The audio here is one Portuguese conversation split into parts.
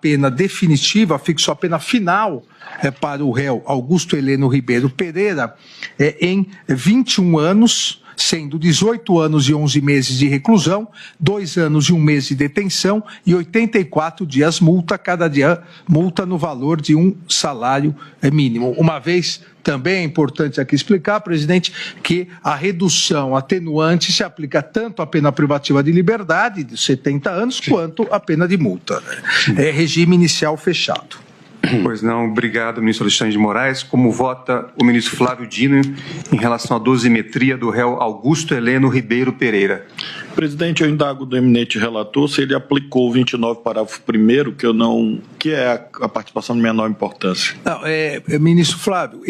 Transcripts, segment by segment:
pena definitiva, fixou a pena final para o réu Augusto Heleno Ribeiro Pereira em 21 anos, sendo 18 anos e 11 meses de reclusão, 2 anos e 1 mês de detenção e 84 dias multa, cada dia multa no valor de um salário mínimo. Uma vez, também é importante aqui explicar, presidente, que a redução atenuante se aplica tanto à pena privativa de liberdade, de 70 anos, quanto à pena de multa. É regime inicial fechado. Pois não, obrigado, ministro Alexandre de Moraes. Como vota o ministro Flávio Dino em relação à dosimetria do réu Augusto Heleno Ribeiro Pereira? Presidente, eu indago do eminente relator se ele aplicou o 29, parágrafo 1º, que é a participação de menor importância. Não, ministro Flávio,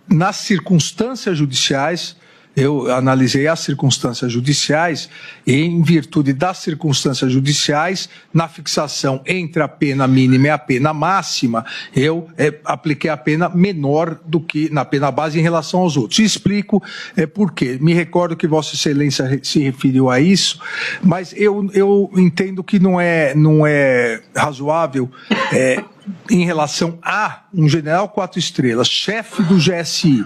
nas circunstâncias judiciais, eu analisei as circunstâncias judiciais e, em virtude das circunstâncias judiciais, na fixação entre a pena mínima e a pena máxima, eu apliquei a pena menor do que na pena base em relação aos outros. E explico por quê. Me recordo que Vossa Excelência se referiu a isso, mas eu entendo que não é razoável em relação a um general 4 estrelas, chefe do GSI,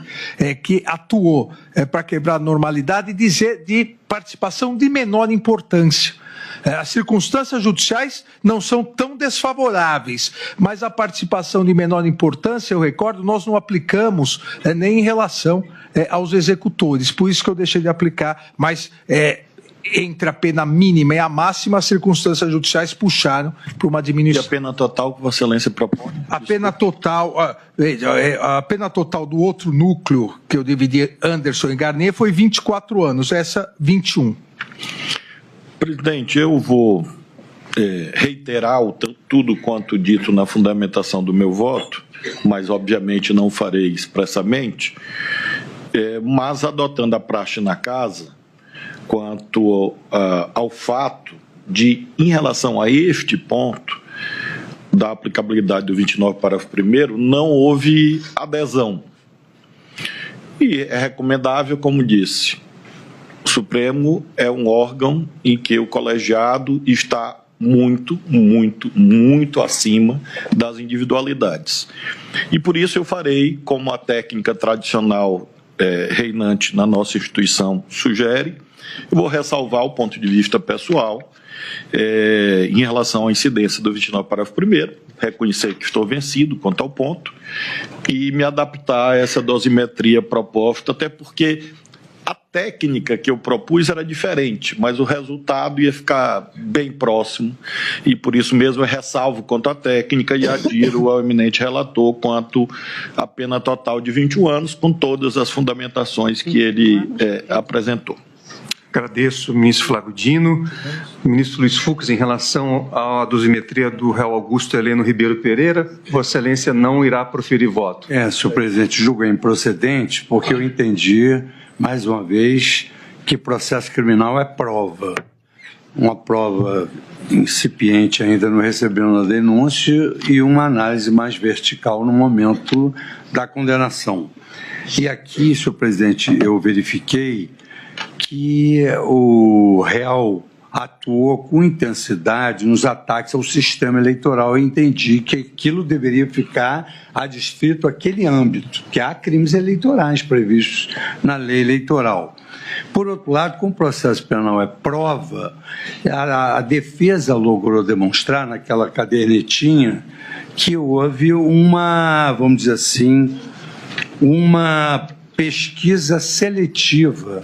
que atuou para quebrar a normalidade, dizer de participação de menor importância. As circunstâncias judiciais não são tão desfavoráveis, mas a participação de menor importância, eu recordo, nós não aplicamos nem em relação aos executores, por isso que eu deixei de aplicar, mas entre a pena mínima e a máxima, as circunstâncias judiciais puxaram para uma diminuição. E a pena total que Vossa Excelência propõe? A pena total, a pena total do outro núcleo que eu dividi, Anderson e Garnier, foi 24 anos, essa 21. Presidente, eu vou reiterar tudo quanto dito na fundamentação do meu voto, mas obviamente não farei expressamente, mas adotando a praxe na casa, quanto ao fato de, em relação a este ponto da aplicabilidade do 29, parágrafo 1º, não houve adesão. E é recomendável, como disse, o Supremo é um órgão em que o colegiado está muito, muito, muito acima das individualidades. E por isso eu farei, como a técnica tradicional reinante na nossa instituição sugere, eu vou ressalvar o ponto de vista pessoal em relação à incidência do 29, parágrafo 1º, reconhecer que estou vencido quanto ao ponto e me adaptar a essa dosimetria proposta, até porque a técnica que eu propus era diferente, mas o resultado ia ficar bem próximo e por isso mesmo eu ressalvo quanto à técnica e adiro ao eminente relator quanto à pena total de 21 anos, com todas as fundamentações que ele apresentou. Agradeço, ministro Flávio Dino. Ministro Luiz Fux, em relação à dosimetria do réu Augusto Heleno Ribeiro Pereira, Vossa Excelência não irá proferir voto. Senhor presidente, julgo improcedente, porque eu entendi, mais uma vez, que processo criminal é prova. Uma prova incipiente ainda não recebeu uma denúncia e uma análise mais vertical no momento da condenação. E aqui, senhor presidente, eu verifiquei que o réu atuou com intensidade nos ataques ao sistema eleitoral. Eu entendi que aquilo deveria ficar adstrito àquele âmbito, que há crimes eleitorais previstos na lei eleitoral. Por outro lado, como o processo penal é prova, a defesa logrou demonstrar naquela cadernetinha que houve uma, vamos dizer assim, uma pesquisa seletiva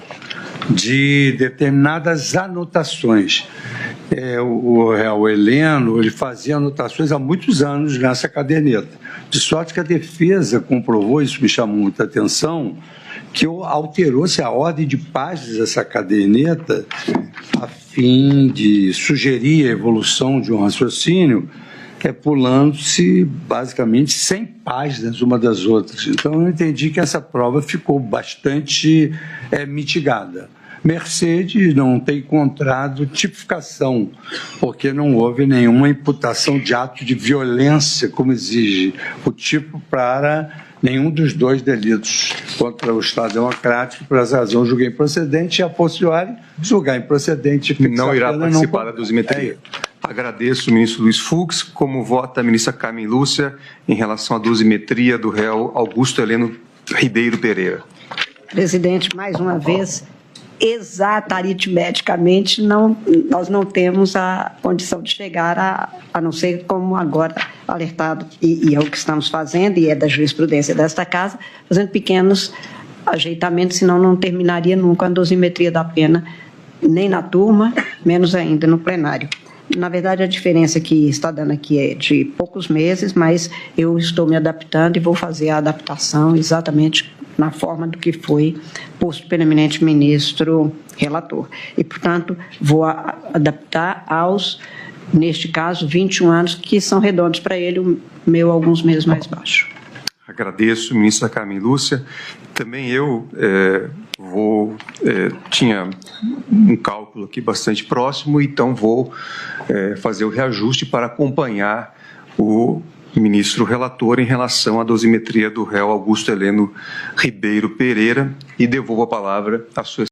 de determinadas anotações. O réu Heleno, ele fazia anotações há muitos anos nessa caderneta, de sorte que a defesa comprovou, isso me chamou muita atenção, que alterou-se a ordem de páginas dessa caderneta a fim de sugerir a evolução de um raciocínio, pulando-se basicamente 100 páginas uma das outras. Então eu entendi que essa prova ficou bastante mitigada. Mercedes não tem encontrado tipificação, porque não houve nenhuma imputação de ato de violência, como exige o tipo, para nenhum dos dois delitos contra o Estado Democrático. Por essa razão, julguei improcedente e, a posteriori, julgar improcedente. Não irá participar da dosimetria. Agradeço o ministro Luiz Fux. Como vota a ministra Carmen Lúcia em relação à dosimetria do réu Augusto Heleno Ribeiro Pereira? Presidente, mais uma vez, exata aritmeticamente, nós não temos a condição de chegar a não ser como agora alertado, e é o que estamos fazendo, e é da jurisprudência desta casa, fazendo pequenos ajeitamentos, senão não terminaria nunca a dosimetria da pena, nem na turma, menos ainda no plenário. Na verdade, a diferença que está dando aqui é de poucos meses, mas eu estou me adaptando e vou fazer a adaptação exatamente na forma do que foi posto pelo eminente ministro relator. E, portanto, vou adaptar aos, neste caso, 21 anos, que são redondos para ele, o meu alguns meses mais baixo. Agradeço, ministra Carmen Lúcia. Também eu tinha um cálculo aqui bastante próximo, então vou fazer o reajuste para acompanhar o ministro relator em relação à dosimetria do réu Augusto Heleno Ribeiro Pereira, e devolvo a palavra à sua